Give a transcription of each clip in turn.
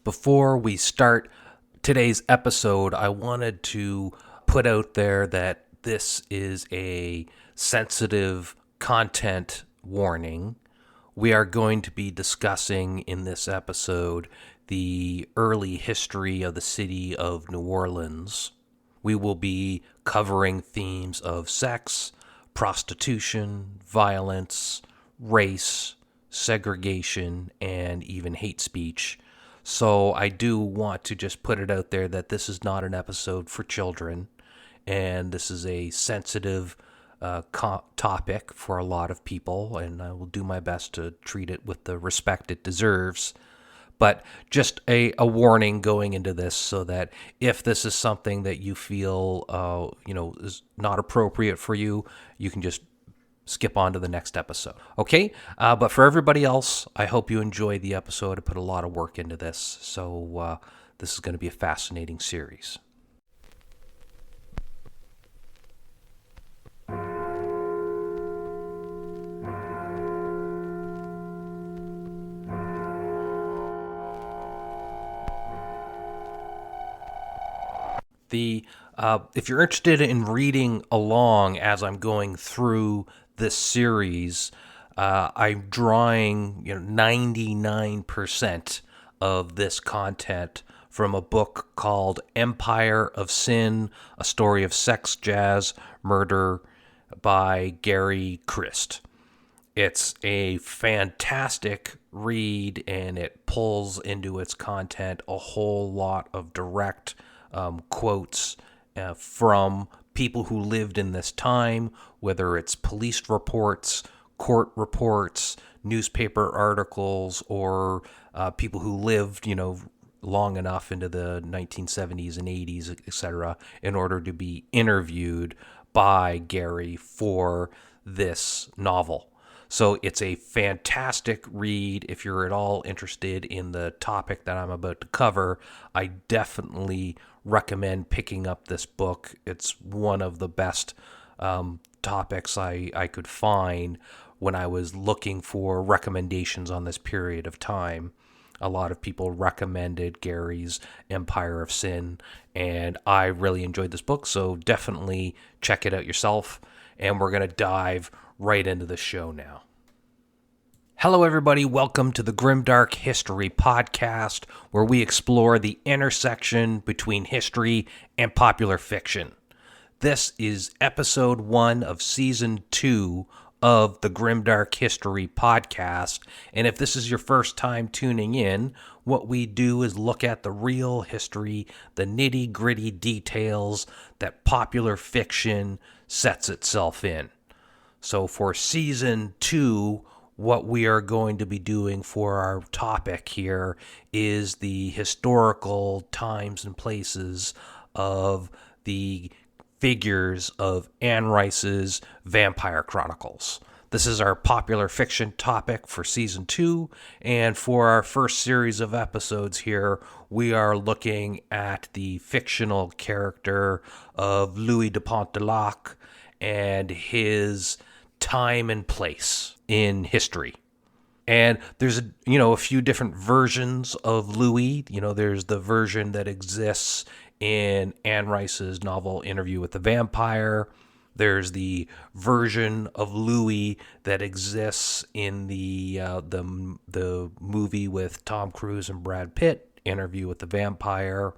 Before we start today's episode, I wanted to put out there that this is a sensitive content warning. We are going to be discussing in this episode the early history of the city of New Orleans. We will be covering themes of sex, prostitution, violence, race, segregation, and even hate speech. So I do want to just put it out there that this is not an episode for children, and this is a sensitive topic for a lot of people, and I will do my best to treat it with the respect it deserves. But just a warning going into this, so that if this is something that you feel is not appropriate for you, you can just skip on to the next episode. Okay? But for everybody else, I hope you enjoy the episode. I put a lot of work into this, so this is going to be a fascinating series. If you're interested in reading along as I'm going through this series, I'm drawing 99% of this content from a book called Empire of Sin, A Story of Sex, Jazz, Murder by Gary Christ. It's a fantastic read, and it pulls into its content a whole lot of direct quotes from people who lived in this time, whether it's police reports, court reports, newspaper articles, or people who lived, long enough into the 1970s and 80s, etc., in order to be interviewed by Gary for this novel. So it's a fantastic read. If you're at all interested in the topic that I'm about to cover, I definitely recommend picking up this book. It's one of the best topics I could find when I was looking for recommendations on this period of time. A lot of people recommended Gary's Empire of Sin, and I really enjoyed this book, so definitely check it out yourself. And we're going to dive right into the show now. Hello, everybody. Welcome to the Grimdark History Podcast, where we explore the intersection between history and popular fiction. This is episode 1 of season 2 of the Grimdark History Podcast. And if this is your first time tuning in, what we do is look at the real history, the nitty-gritty details that popular fiction sets itself in. So for season 2, what we are going to be doing for our topic here is the historical times and places of the figures of Anne Rice's Vampire Chronicles. This is our popular fiction topic for season 2, and for our first series of episodes here, we are looking at the fictional character of Louis de Pointe and his time and place in history. And there's a few different versions of Louis. There's the version that exists in Anne Rice's novel Interview with the Vampire. There's the version of Louis that exists in the movie with Tom Cruise and Brad Pitt, Interview with the Vampire.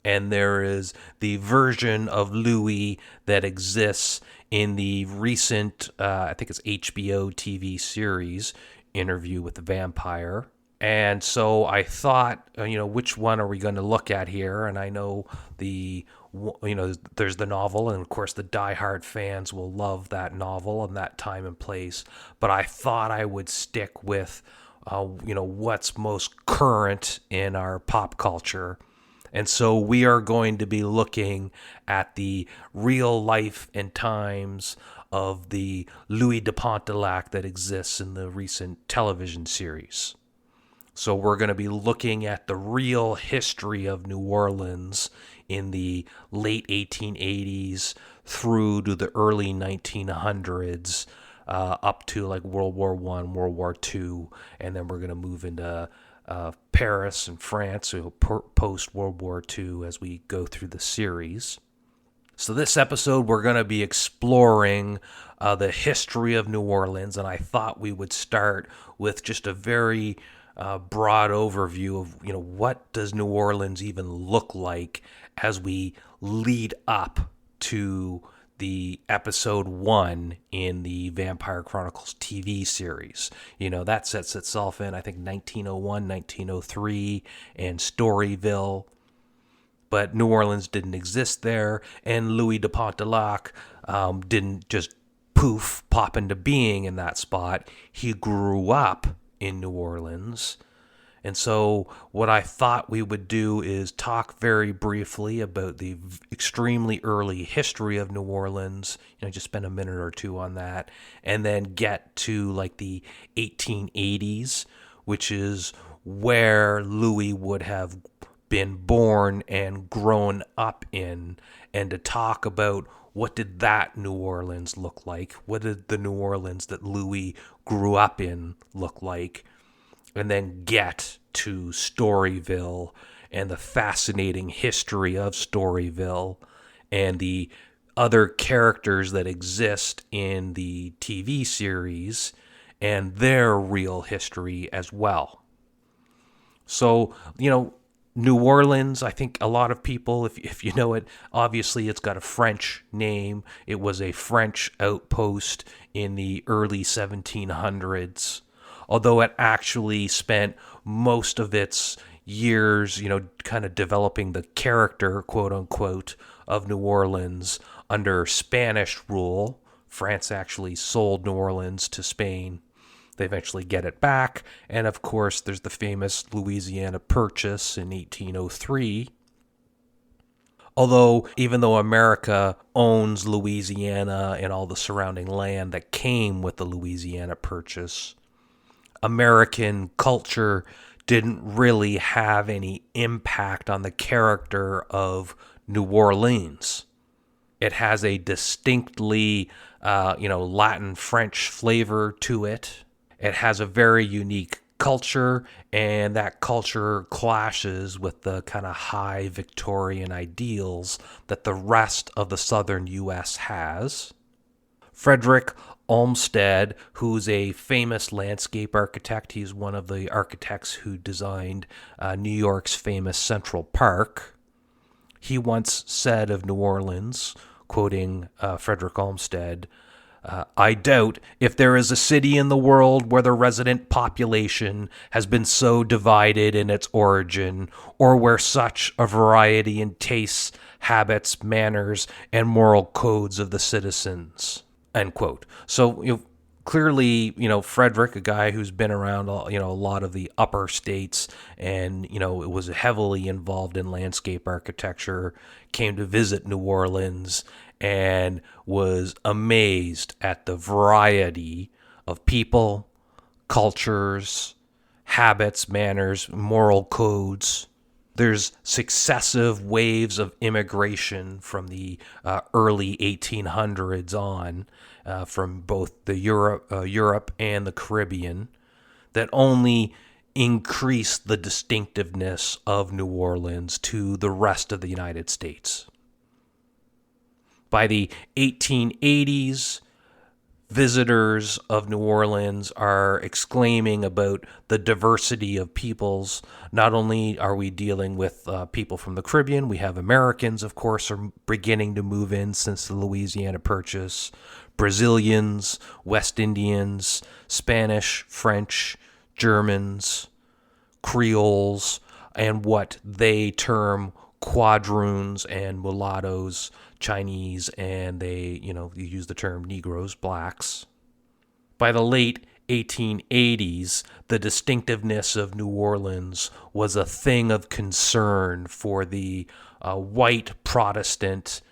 And there is the version of Louis that exists in the recent, I think it's HBO TV series, Interview with the Vampire. And so I thought, which one are we going to look at here? And I know there's the novel, and of course the diehard fans will love that novel and that time and place. But I thought I would stick with, what's most current in our pop culture. And so we are going to be looking at the real life and times of the Louis de Pointe that exists in the recent television series. So we're going to be looking at the real history of New Orleans in the late 1880s through to the early 1900s, up to like World War I, World War II, and then we're going to move into Paris and France, post World War II, as we go through the series. So this episode, we're going to be exploring the history of New Orleans, and I thought we would start with just a very broad overview of, what does New Orleans even look like as we lead up to the episode 1 in the Vampire Chronicles TV series. That sets itself in, I think, 1901, 1903, and Storyville. But New Orleans didn't exist there, and Louis de Pontelac didn't just pop into being in that spot. He grew up in New Orleans. And so what I thought we would do is talk very briefly about the extremely early history of New Orleans, just spend a minute or two on that, and then get to like the 1880s, which is where Louis would have been born and grown up in, and to talk about what did that New Orleans look like? What did the New Orleans that Louis grew up in look like? And then get to Storyville and the fascinating history of Storyville and the other characters that exist in the TV series and their real history as well. So, New Orleans, I think a lot of people, if you know it, obviously it's got a French name. It was a French outpost in the early 1700s. Although it actually spent most of its years, kind of developing the character, quote unquote, of New Orleans under Spanish rule. France actually sold New Orleans to Spain. They eventually get it back. And of course, there's the famous Louisiana Purchase in 1803. Although, even though America owns Louisiana and all the surrounding land that came with the Louisiana Purchase, American culture didn't really have any impact on the character of New Orleans. It has a distinctly, Latin French flavor to it. It has a very unique culture, and that culture clashes with the kind of high Victorian ideals that the rest of the southern U.S. has. Frederick Olmsted, who's a famous landscape architect. He's one of the architects who designed New York's famous Central Park. He once said of New Orleans, quoting Frederick Olmsted, "I doubt if there is a city in the world where the resident population has been so divided in its origin, or where such a variety in tastes, habits, manners, and moral codes of the citizens." End quote. So, clearly, Frederick, a guy who's been around, a lot of the upper states and, was heavily involved in landscape architecture, came to visit New Orleans and was amazed at the variety of people, cultures, habits, manners, moral codes. There's successive waves of immigration from the early 1800s on, from both the Europe and the Caribbean, that only increase the distinctiveness of New Orleans to the rest of the United States. By the 1880s, visitors of New Orleans are exclaiming about the diversity of peoples. Not only are we dealing with people from the Caribbean, we have Americans, of course, are beginning to move in since the Louisiana Purchase, Brazilians, West Indians, Spanish, French, Germans, Creoles, and what they term quadroons and mulattoes, Chinese, and they, you use the term Negroes, blacks. By the late 1880s, the distinctiveness of New Orleans was a thing of concern for the white Protestant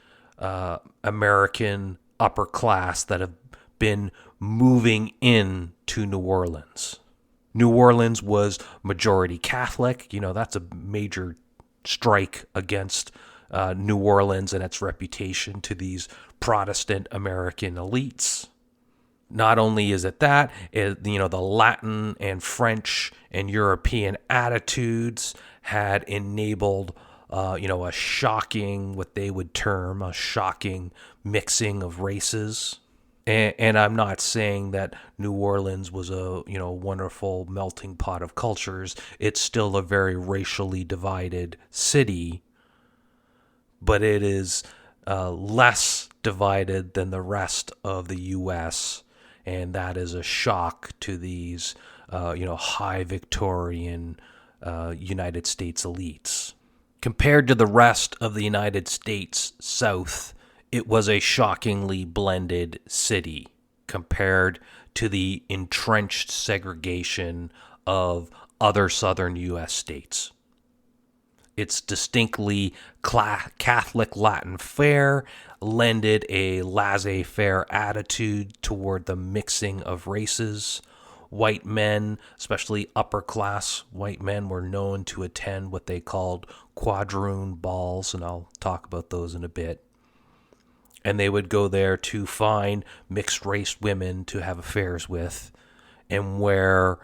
American upper class that have been moving into New Orleans. New Orleans was majority Catholic. That's a major strike against New Orleans and its reputation to these Protestant American elites. Not only is it that, the Latin and French and European attitudes had enabled, a shocking, what they would term a shocking mixing of races. And I'm not saying that New Orleans was a wonderful melting pot of cultures. It's still a very racially divided city, but it is less divided than the rest of the U.S., and that is a shock to these high Victorian United States elites. Compared to the rest of the United States South, it was a shockingly blended city compared to the entrenched segregation of other southern U.S. states. Its distinctly Catholic Latin fare lended a laissez-faire attitude toward the mixing of races. White men, especially upper-class white men, were known to attend what they called quadroon balls, and I'll talk about those in a bit. And they would go there to find mixed-race women to have affairs with, and where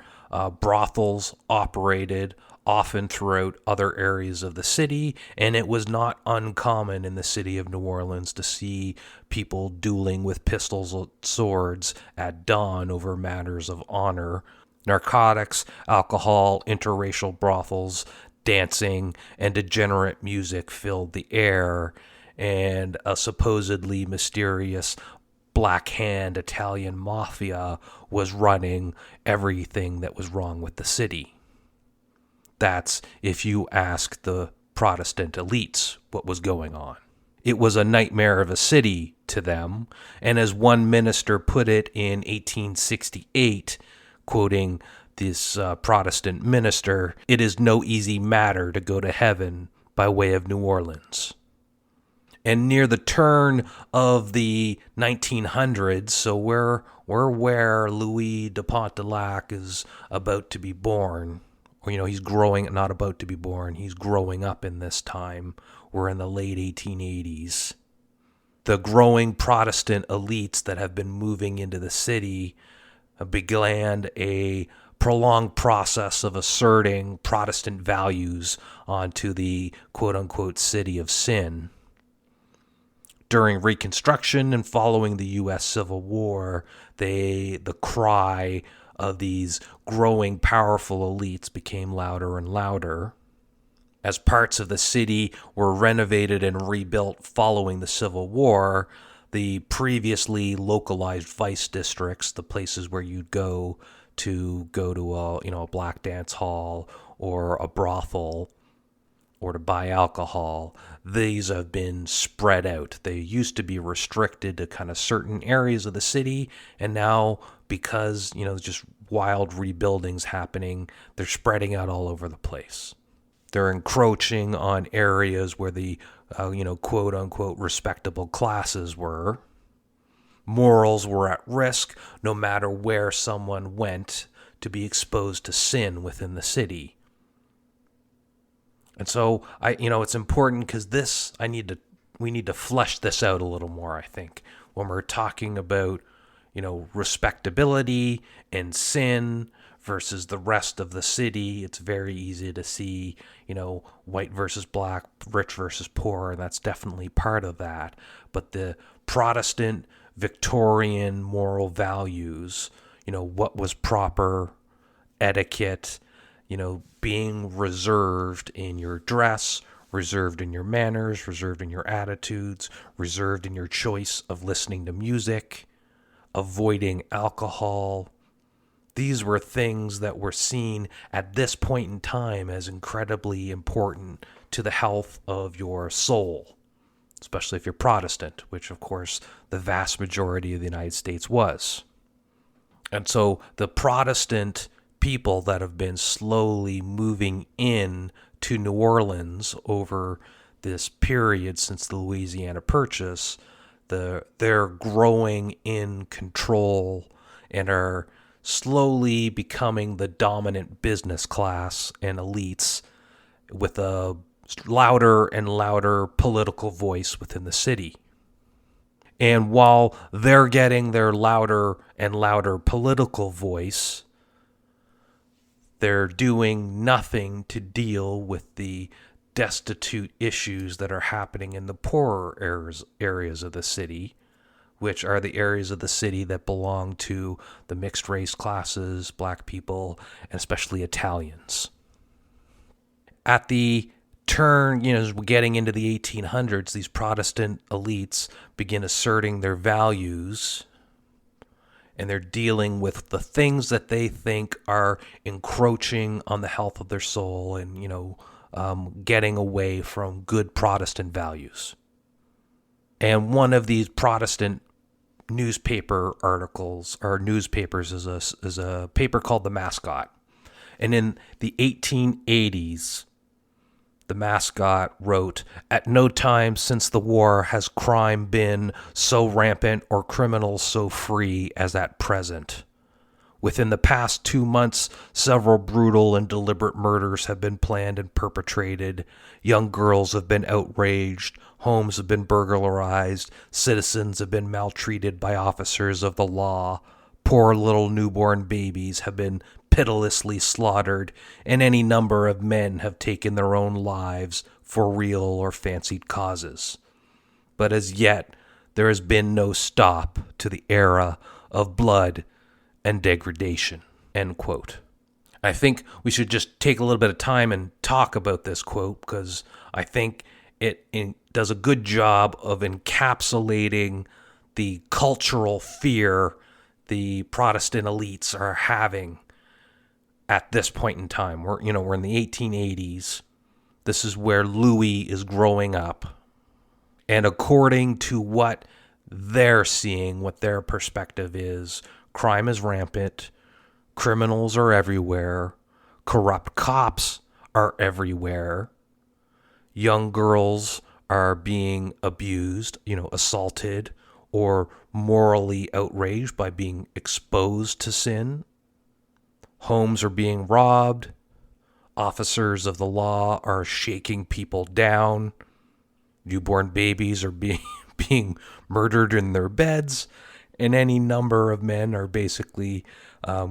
brothels operated often throughout other areas of the city, and it was not uncommon in the city of New Orleans to see people dueling with pistols or swords at dawn over matters of honor. Narcotics, alcohol, interracial brothels, dancing, and degenerate music filled the air, and a supposedly mysterious Black Hand Italian Mafia was running everything that was wrong with the city. That's if you ask the Protestant elites what was going on. It was a nightmare of a city to them, and as one minister put it in 1868, quoting this Protestant minister, "It is no easy matter to go to heaven by way of New Orleans." And near the turn of the 1900s, so we're where Louis de Pontelac is about to be born, or he's growing, not about to be born, he's growing up in this time. We're in the late 1880s. The growing Protestant elites that have been moving into the city began a prolonged process of asserting Protestant values onto the quote-unquote city of sin. During Reconstruction and following the U.S. Civil War, the cry of these growing powerful elites became louder and louder. As parts of the city were renovated and rebuilt following the Civil War, the previously localized vice districts, the places where you'd go to a black dance hall or a brothel or to buy alcohol, these have been spread out. They used to be restricted to kind of certain areas of the city, and now because, just wild rebuildings happening, they're spreading out all over the place. They're encroaching on areas where the, quote unquote respectable classes were. Morals were at risk no matter where someone went to be exposed to sin within the city. And so it's important because we need to flesh this out a little more, I think, when we're talking about, respectability and sin versus the rest of the city. It's very easy to see, white versus black, rich versus poor, and that's definitely part of that. But the Protestant Victorian moral values, what was proper etiquette, being reserved in your dress, reserved in your manners, reserved in your attitudes, reserved in your choice of listening to music, avoiding alcohol. These were things that were seen at this point in time as incredibly important to the health of your soul, especially if you're Protestant, which of course the vast majority of the United States was. And so the Protestant people that have been slowly moving in to New Orleans over this period since the Louisiana Purchase, they're growing in control and are slowly becoming the dominant business class and elites with a louder and louder political voice within the city. And while they're getting their louder and louder political voice, they're doing nothing to deal with the destitute issues that are happening in the poorer areas of the city, which are the areas of the city that belong to the mixed race classes, black people, and especially Italians. At the turn, as we're getting into the 1800s, these Protestant elites begin asserting their values, and they're dealing with the things that they think are encroaching on the health of their soul and, getting away from good Protestant values. And one of these Protestant newspaper articles or newspapers is a paper called The Mascot. And in the 1880s, The Mascot wrote, "At no time since the war has crime been so rampant or criminals so free as at present. Within the past 2 months, several brutal and deliberate murders have been planned and perpetrated. Young girls have been outraged. Homes have been burglarized. Citizens have been maltreated by officers of the law. Poor little newborn babies have been pitilessly slaughtered, and any number of men have taken their own lives for real or fancied causes. But as yet, there has been no stop to the era of blood and degradation." End quote. I think we should just take a little bit of time and talk about this quote, because I think it does a good job of encapsulating the cultural fear the Protestant elites are having at this point in time. We're in the 1880s. This is where Louis is growing up. And according to what they're seeing, what their perspective is, crime is rampant, criminals are everywhere, corrupt cops are everywhere, young girls are being abused, assaulted, or morally outraged by being exposed to sin. Homes are being robbed. Officers of the law are shaking people down. Newborn babies are being murdered in their beds. And any number of men are basically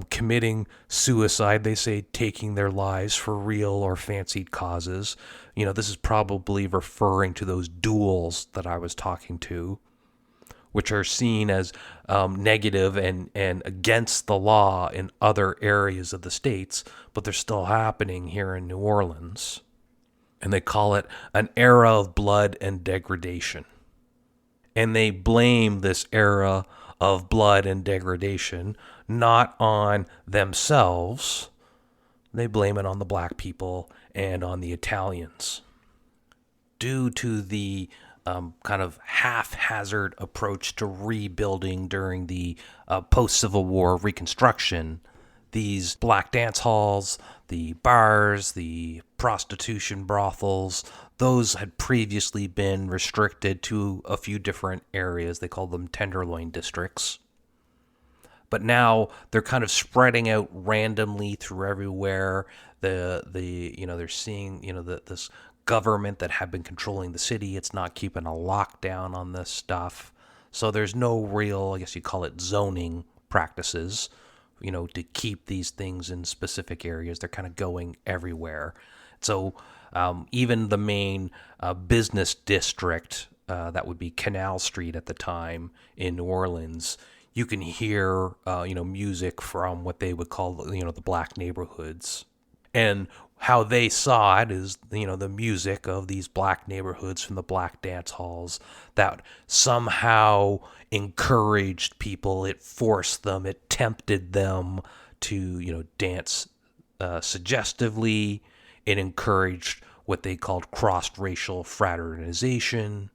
committing suicide. They say taking their lives for real or fancied causes. This is probably referring to those duels that I was talking to, which are seen as negative and against the law in other areas of the states, but they're still happening here in New Orleans. And they call it an era of blood and degradation. And they blame this era of blood and degradation not on themselves. They blame it on the black people and on the Italians. Due to the kind of haphazard approach to rebuilding during the post-Civil War Reconstruction, these black dance halls, the bars, the prostitution brothels, those had previously been restricted to a few different areas. They called them tenderloin districts. But now they're kind of spreading out randomly through everywhere. They're seeing, this government that had been controlling the city. It's not keeping a lockdown on this stuff. So there's no real, I guess you call it zoning practices, to keep these things in specific areas. They're kind of going everywhere. So even the main business district, that would be Canal Street at the time in New Orleans, you can hear, music from what they would call, the black neighborhoods. And how they saw it is, the music of these black neighborhoods from the black dance halls that somehow encouraged people. It forced them, it tempted them to, dance suggestively. It encouraged what they called cross-racial fraternization.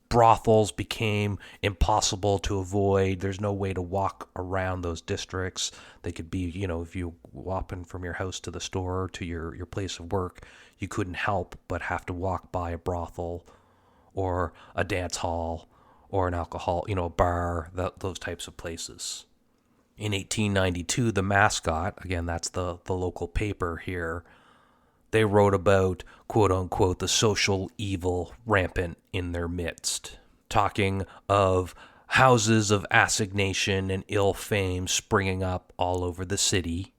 Brothels became impossible to avoid. There's no way to walk around those districts. They could be, if you walking from your house to the store to your place of work, you couldn't help but have to walk by a brothel or a dance hall or an alcohol, a bar, those types of places. In 1892, The Mascot, again, that's the local paper here, they wrote about, quote unquote, the social evil rampant in their midst. talking of houses of assignation and ill fame springing up all over the city,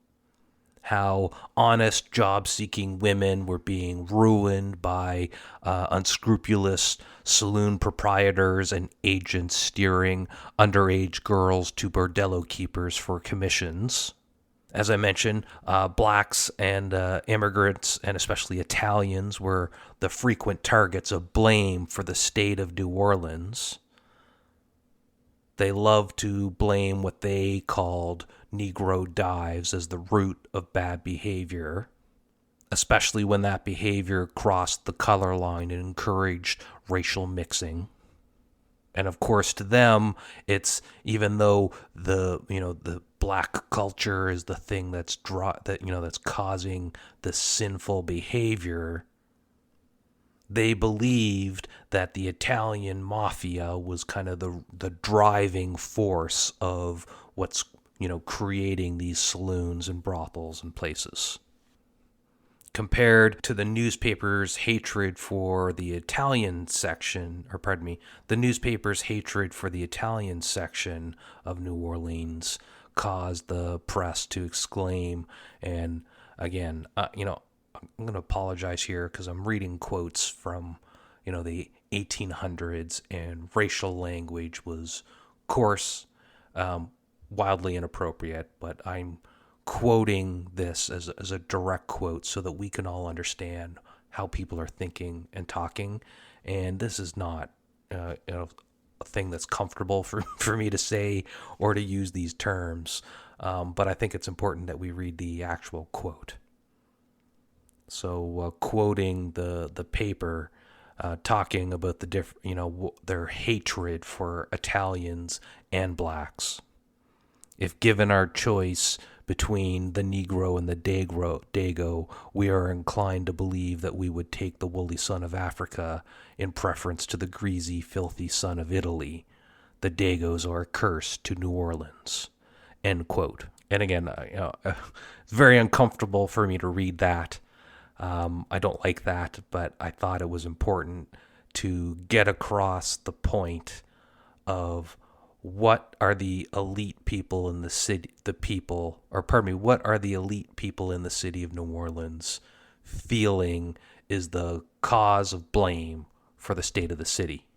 how honest job-seeking women were being ruined by unscrupulous saloon proprietors and agents steering underage girls to bordello keepers for commissions. As I mentioned, blacks and immigrants, and especially Italians, were the frequent targets of blame for the state of New Orleans. They loved to blame what they called Negro dives as the root of bad behavior, especially when that behavior crossed the color line and encouraged racial mixing. And of course, to them, it's, even though the black culture is the thing that's that's causing the sinful behavior, they believed that the Italian Mafia was kind of the driving force of what's creating these saloons and brothels and places. Compared to the newspaper's hatred for the Italian section, the newspaper's hatred for the Italian section of New Orleans caused the press to exclaim, and again, I'm going to apologize here because I'm reading quotes from, the 1800s, and racial language was coarse, wildly inappropriate, but I'm quoting this as a direct quote so that we can all understand how people are thinking and talking. And this is not a thing that's comfortable for me to say or to use these terms, but I think it's important that we read the actual quote. So quoting the paper, talking about their hatred for Italians and blacks. If given our choice between the Negro and the Dago, we are inclined to believe that we would take the woolly son of Africa in preference to the greasy, filthy son of Italy. The Dagos are a curse to New Orleans. End quote. And again, it's very uncomfortable for me to read that. I don't like that, but I thought it was important to get across the point of what are the elite people in the city, what are the elite people in the city of New Orleans feeling is the cause of blame for the state of the city.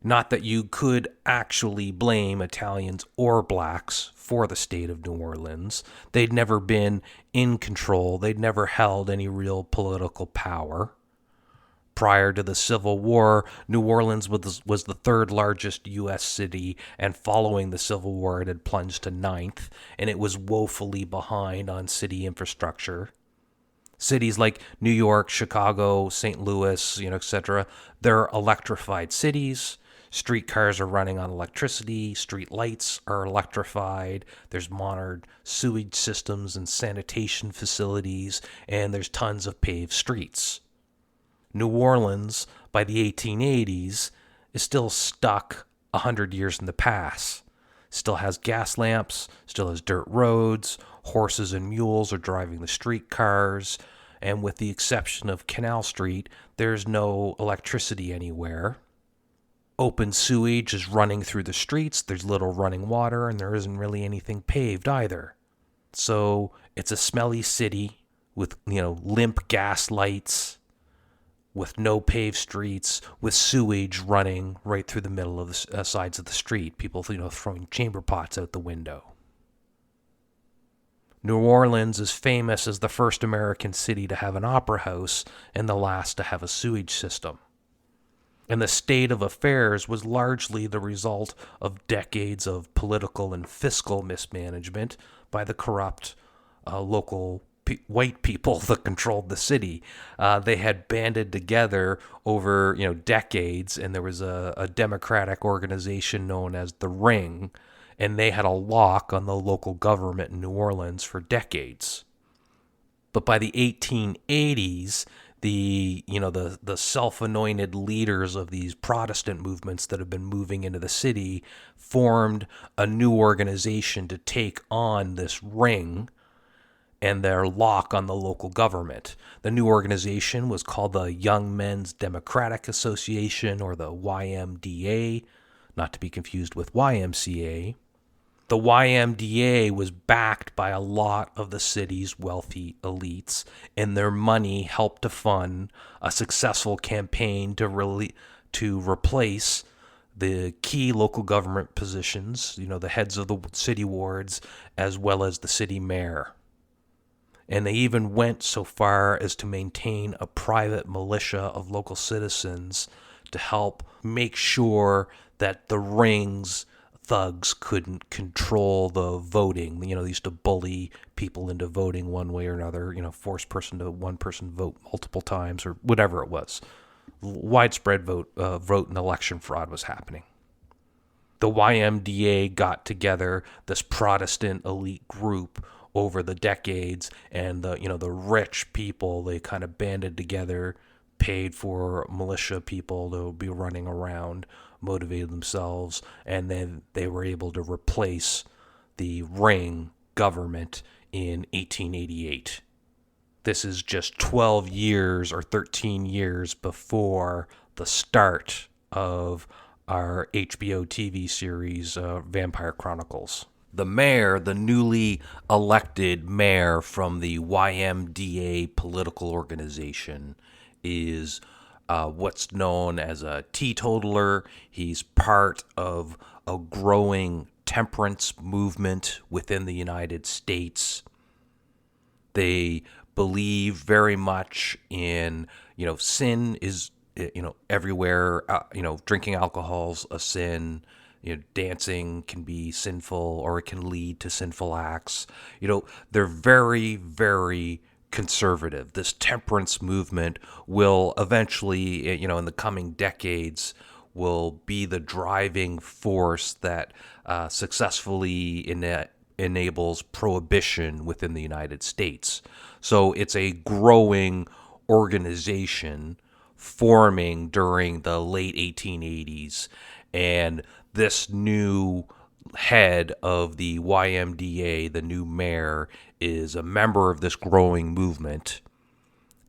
Not that you could actually blame Italians or blacks for the state of New Orleans. They'd never been in control. They'd never held any real political power. Prior to the Civil War, New Orleans was the third largest U.S. city, and following the Civil War, it had plunged to ninth, and it was woefully behind on city infrastructure. Cities like New York, Chicago, St. Louis, etc., they're electrified cities. Streetcars are running on electricity. Street lights are electrified. There's modern sewage systems and sanitation facilities, and there's tons of paved streets. New Orleans, by the 1880s, is still stuck 100 years in the past. Still has gas lamps, still has dirt roads, horses and mules are driving the streetcars, and with the exception of Canal Street, there's no electricity anywhere. Open sewage is running through the streets, there's little running water, and there isn't really anything paved either. So it's a smelly city with, limp gas lights, with no paved streets, with sewage running right through the middle of the sides of the street. People, throwing chamber pots out the window. New Orleans is famous as the first American city to have an opera house and the last to have a sewage system. And the state of affairs was largely the result of decades of political and fiscal mismanagement by the corrupt local white people that controlled the city. They had banded together over decades, and there was a democratic organization known as the Ring, and they had a lock on the local government in New Orleans for decades. But by the 1880s, the self-anointed leaders of these Protestant movements that have been moving into the city formed a new organization to take on this Ring. and their lock on the local government. The new organization was called the Young Men's Democratic Association, or the YMDA, not to be confused with YMCA. The YMDA was backed by a lot of the city's wealthy elites, and their money helped to fund a successful campaign to replace the key local government positions, the heads of the city wards, as well as the city mayor. And they even went so far as to maintain a private militia of local citizens to help make sure that the rings thugs couldn't control the voting. They used to bully people into voting one way or another, force one person vote multiple times or whatever it was. Widespread vote and election fraud was happening. The YMDA got together this Protestant elite group over the decades, and the rich people, they kind of banded together, paid for militia people to be running around, motivated themselves, and then they were able to replace the ring government in 1888. This is just 12 years or 13 years before the start of our HBO TV series, Vampire Chronicles. The mayor, the newly elected mayor from the YMDA political organization, is what's known as a teetotaler. He's part of a growing temperance movement within the United States. They believe very much in, sin is, everywhere. Drinking alcohol's a sin. Dancing can be sinful, or it can lead to sinful acts. They're very, very conservative. This temperance movement will eventually, in the coming decades, will be the driving force that successfully enables prohibition within the United States. So it's a growing organization forming during the late 1880s, and this new head of the YMDA, the new mayor, is a member of this growing movement,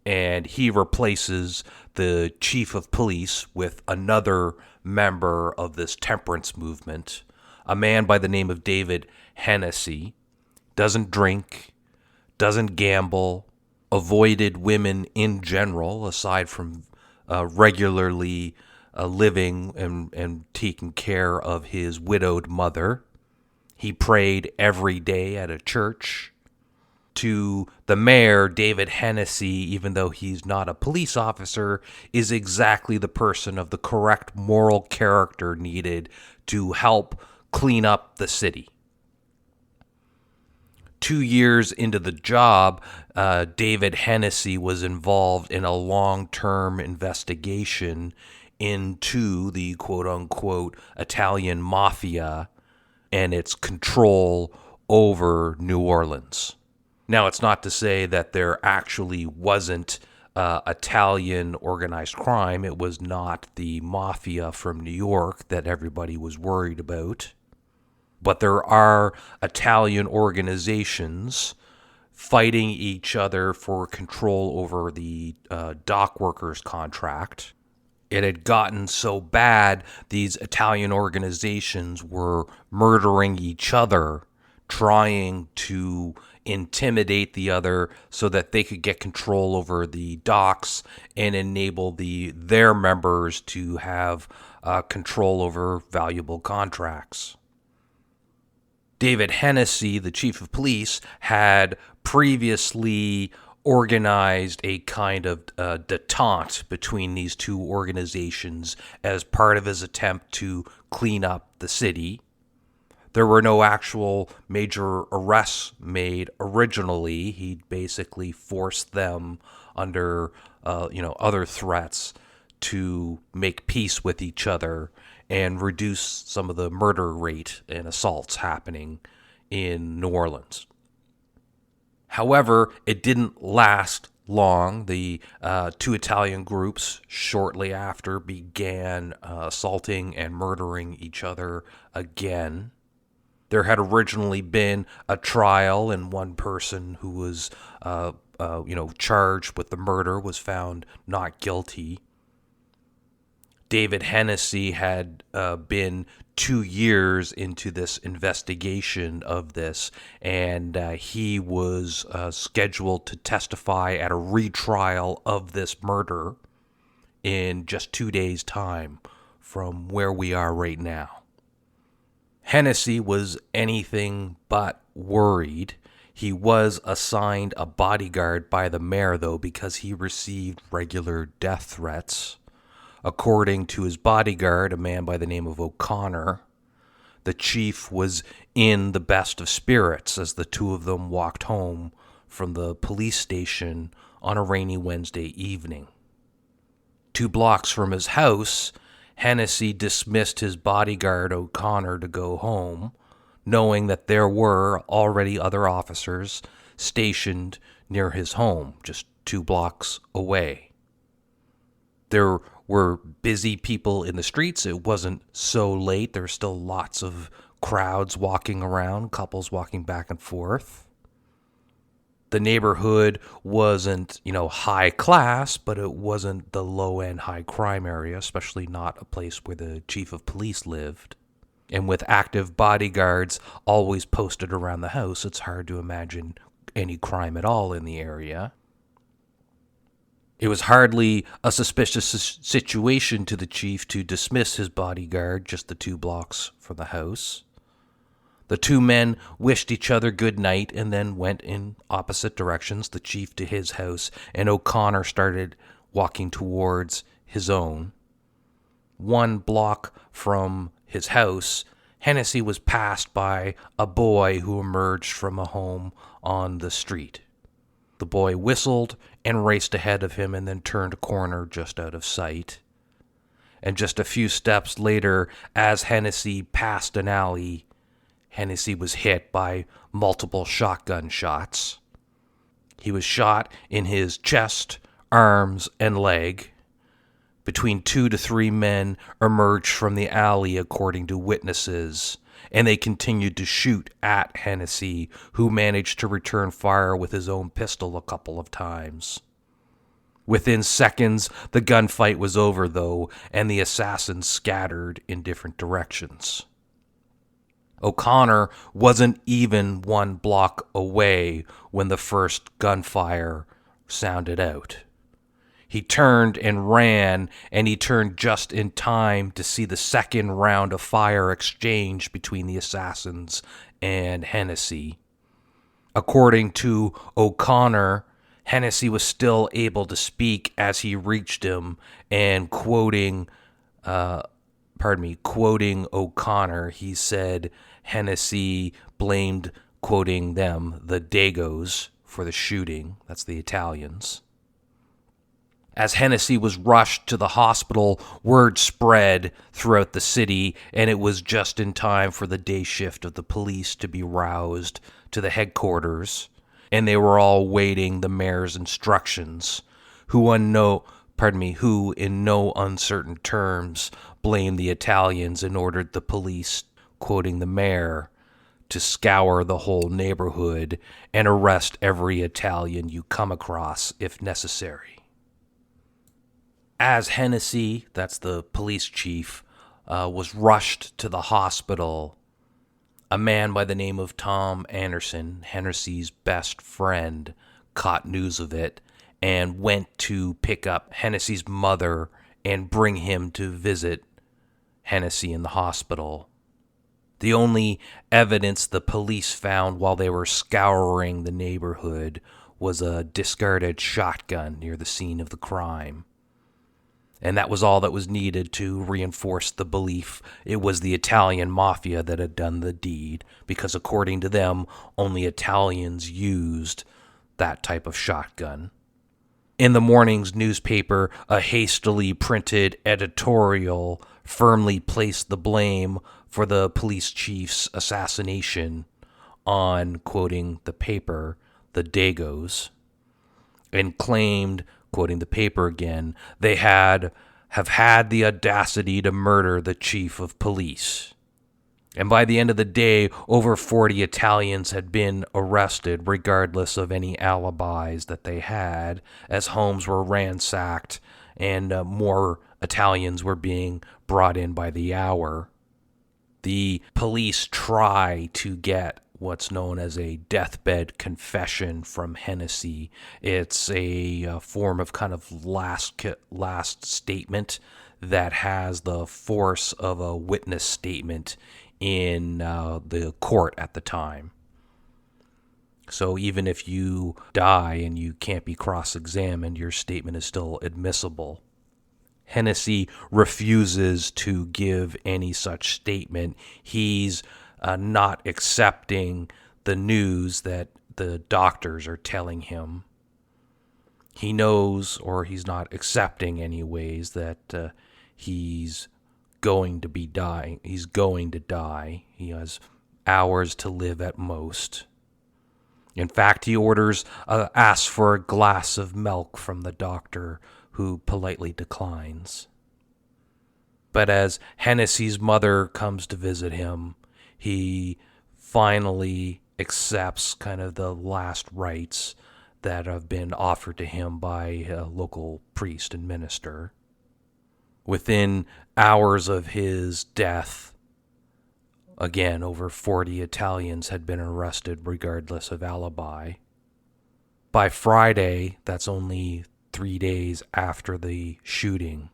and he replaces the chief of police with another member of this temperance movement, a man by the name of David Hennessy. Doesn't drink, doesn't gamble, avoided women in general, aside from regularly living and taking care of his widowed mother. He prayed every day at a church. To the mayor, David Hennessy, even though he's not a police officer, is exactly the person of the correct moral character needed to help clean up the city. 2 years into the job, David Hennessy was involved in a long-term investigation into the quote-unquote Italian Mafia and its control over New Orleans. Now, it's not to say that there actually wasn't Italian organized crime. It was not the Mafia from New York that everybody was worried about. But there are Italian organizations fighting each other for control over the dock workers contract. It had gotten so bad, these Italian organizations were murdering each other, trying to intimidate the other so that they could get control over the docks and enable their members to have control over valuable contracts. David Hennessy, the chief of police, had previously organized a kind of detente between these two organizations as part of his attempt to clean up the city. There were no actual major arrests made originally. He basically forced them under, other threats to make peace with each other and reduce some of the murder rate and assaults happening in New Orleans. However, it didn't last long. The two Italian groups shortly after began assaulting and murdering each other again. There had originally been a trial, and one person who was, charged with the murder was found not guilty. David Hennessy had been 2 years into this investigation of this, and he was scheduled to testify at a retrial of this murder in just 2 days' time from where we are right now. Hennessy was anything but worried. He was assigned a bodyguard by the mayor, though, because he received regular death threats. According to his bodyguard, a man by the name of O'Connor, the chief was in the best of spirits as the two of them walked home from the police station on a rainy Wednesday evening. 2 blocks from his house, Hennessy dismissed his bodyguard O'Connor to go home, knowing that there were already other officers stationed near his home, just 2 blocks away. There were busy people in the streets. It wasn't so late. There were still lots of crowds walking around, couples walking back and forth. The neighborhood wasn't, high class, but it wasn't the low-end high crime area, especially not a place where the chief of police lived. And with active bodyguards always posted around the house, it's hard to imagine any crime at all in the area. It was hardly a suspicious situation to the chief to dismiss his bodyguard just the 2 blocks from the house. The 2 men wished each other good night and then went in opposite directions, the chief to his house, and O'Connor started walking towards his own. 1 block from his house, Hennessy was passed by a boy who emerged from a home on the street. The boy whistled and raced ahead of him and then turned a corner just out of sight. And just a few steps later, as Hennessy passed an alley, Hennessy was hit by multiple shotgun shots. He was shot in his chest, arms, and leg. Between 2 to 3 men emerged from the alley, according to witnesses, and they continued to shoot at Hennessy, who managed to return fire with his own pistol a couple of times. Within seconds, the gunfight was over, though, and the assassins scattered in different directions. O'Connor wasn't even 1 block away when the first gunfire sounded out. He turned and ran, and he turned just in time to see the second round of fire exchange between the assassins and Hennessy. According to O'Connor, Hennessy was still able to speak as he reached him, and quoting O'Connor, he said Hennessy blamed, quoting them, the Dagos for the shooting. That's the Italians. As Hennessy was rushed to the hospital, word spread throughout the city, and it was just in time for the day shift of the police to be roused to the headquarters, and they were all waiting the mayor's instructions, who in no uncertain terms blamed the Italians and ordered the police, quoting the mayor, to scour the whole neighborhood and arrest every Italian you come across if necessary. As Hennessy, that's the police chief, was rushed to the hospital, a man by the name of Tom Anderson, Hennessy's best friend, caught news of it and went to pick up Hennessy's mother and bring him to visit Hennessy in the hospital. The only evidence the police found while they were scouring the neighborhood was a discarded shotgun near the scene of the crime. And that was all that was needed to reinforce the belief it was the Italian Mafia that had done the deed, because according to them, only Italians used that type of shotgun. In the morning's newspaper, a hastily printed editorial firmly placed the blame for the police chief's assassination on, quoting the paper, the Dagos, and claimed, quoting the paper again, they have had the audacity to murder the chief of police. And by the end of the day, over 40 Italians had been arrested, regardless of any alibis that they had, as homes were ransacked and more Italians were being brought in by the hour. The police try to get what's known as a deathbed confession from Hennessy. It's a form of kind of last statement that has the force of a witness statement in the court at the time. So even if you die and you can't be cross-examined, your statement is still admissible. Hennessy refuses to give any such statement. He's not accepting the news that the doctors are telling him. He knows, or he's not accepting anyways, that he's going to be dying. He's going to die. He has hours to live at most. In fact, he asks for a glass of milk from the doctor, who politely declines. But as Hennessy's mother comes to visit him, he finally accepts kind of the last rites that have been offered to him by a local priest and minister. Within hours of his death, again, over 40 Italians had been arrested regardless of alibi. By Friday, that's only 3 days after the shooting,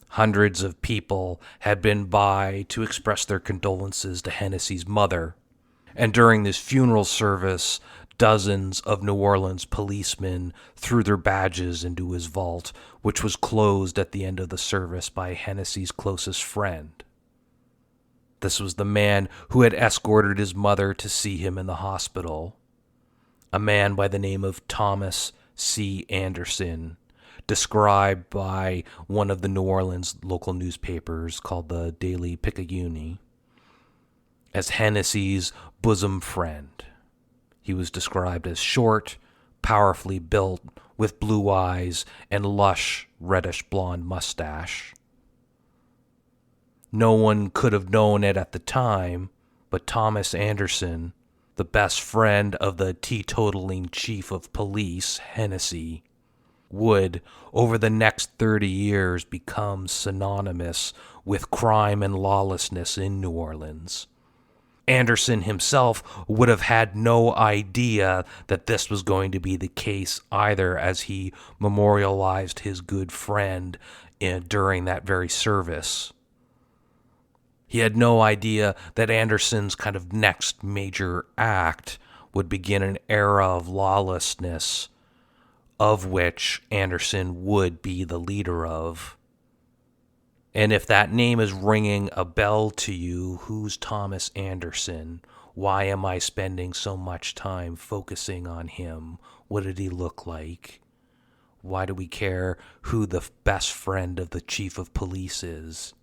hundreds of people had been by to express their condolences to Hennessy's mother. And during this funeral service, dozens of New Orleans policemen threw their badges into his vault, which was closed at the end of the service by Hennessy's closest friend. This was the man who had escorted his mother to see him in the hospital, a man by the name of Thomas C. Anderson, described by one of the New Orleans local newspapers called the Daily Picayune as Hennessy's bosom friend. He was described as short, powerfully built, with blue eyes and lush reddish-blonde mustache. No one could have known it at the time, but Thomas Anderson, the best friend of the teetotaling chief of police, Hennessy, would, over the next 30 years, become synonymous with crime and lawlessness in New Orleans. Anderson himself would have had no idea that this was going to be the case either, as he memorialized his good friend during that very service. He had no idea that Anderson's kind of next major act would begin an era of lawlessness, of which Anderson would be the leader of. And if that name is ringing a bell to you, who's Thomas Anderson? Why am I spending so much time focusing on him? What did he look like? Why do we care who the best friend of the chief of police is?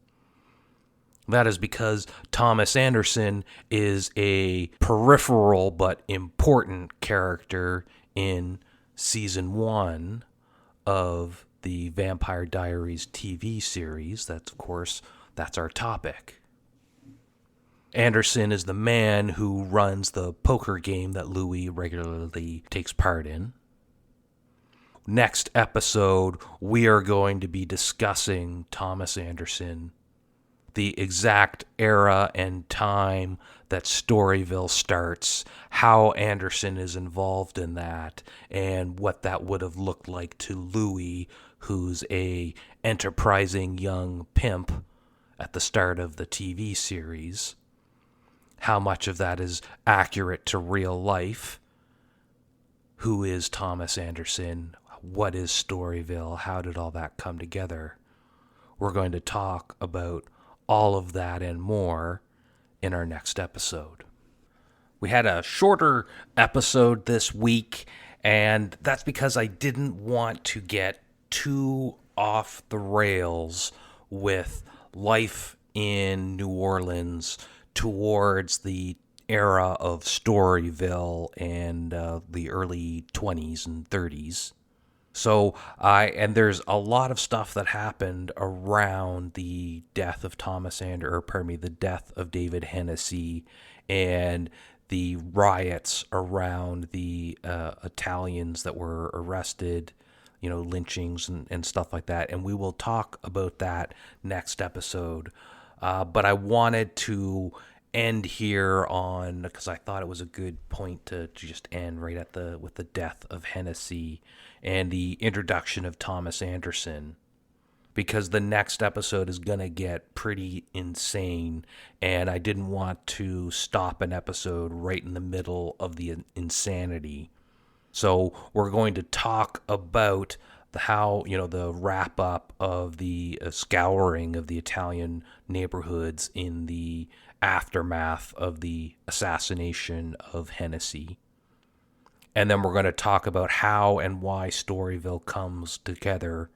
That is because Thomas Anderson is a peripheral but important character in season 1 of the Vampire Diaries TV series. That's our topic. Anderson is the man who runs the poker game that Louis regularly takes part in. Next episode, we are going to be discussing Thomas Anderson, the exact era and time that Storyville starts, how Anderson is involved in that, and what that would have looked like to Louis, who's a enterprising young pimp at the start of the TV series. How much of that is accurate to real life? Who is Thomas Anderson? What is Storyville? How did all that come together? We're going to talk about all of that and more in our next episode. We had a shorter episode this week, and that's because I didn't want to get too off the rails with life in New Orleans towards the era of Storyville and the early 20s and 30s. So and there's a lot of stuff that happened around the death of the death of David Hennessy, and the riots around the Italians that were arrested, lynchings and stuff like that. And we will talk about that next episode. But I wanted to end here on, because I thought it was a good point to just end right at with the death of Hennessy and the introduction of Thomas Anderson, because the next episode is going to get pretty insane, and I didn't want to stop an episode right in the middle of the insanity. So we're going to talk about the wrap up of the scouring of the Italian neighborhoods in the aftermath of the assassination of Hennessy. And then we're going to talk about how and why Storyville comes together,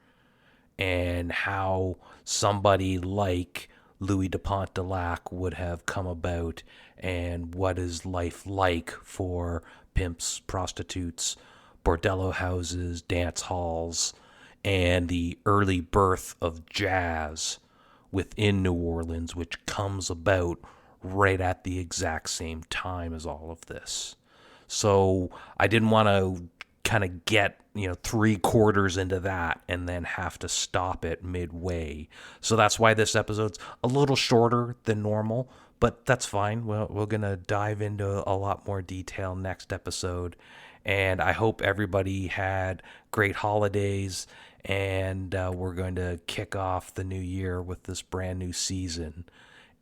and how somebody like Louis de Pontelac would have come about, and what is life like for pimps, prostitutes, bordello houses, dance halls, and the early birth of jazz within New Orleans, which comes about right at the exact same time as all of this. So I didn't want to kind of get, 3/4 into that and then have to stop it midway. So that's why this episode's a little shorter than normal, but that's fine. Well, we're going to dive into a lot more detail next episode. And I hope everybody had great holidays, and we're going to kick off the new year with this brand new season.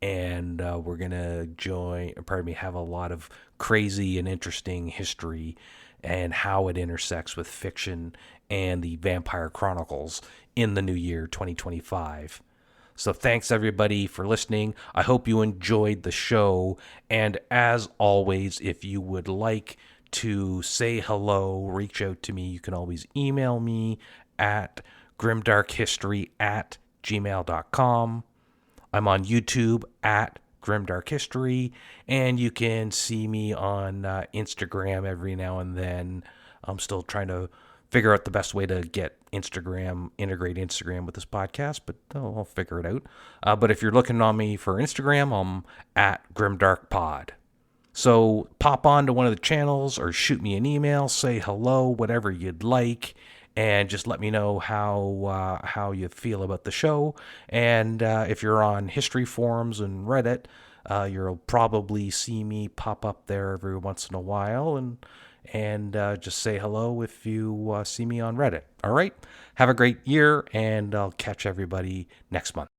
And we're going to have a lot of crazy and interesting history and how it intersects with fiction and the Vampire Chronicles in the new year 2025. So thanks everybody for listening. I hope you enjoyed the show. And as always, if you would like to say hello, reach out to me. You can always email me at grimdarkhistory@gmail.com. I'm on YouTube at Grimdark History, and you can see me on Instagram every now and then. I'm still trying to figure out the best way to integrate Instagram with this podcast, but I'll figure it out. But if you're looking on me for Instagram, I'm at GrimdarkPod. So pop on to one of the channels or shoot me an email, say hello, whatever you'd like, and just let me know how you feel about the show. And if you're on history forums and Reddit, you'll probably see me pop up there every once in a while, and just say hello if you see me on Reddit. All right, have a great year, and I'll catch everybody next month.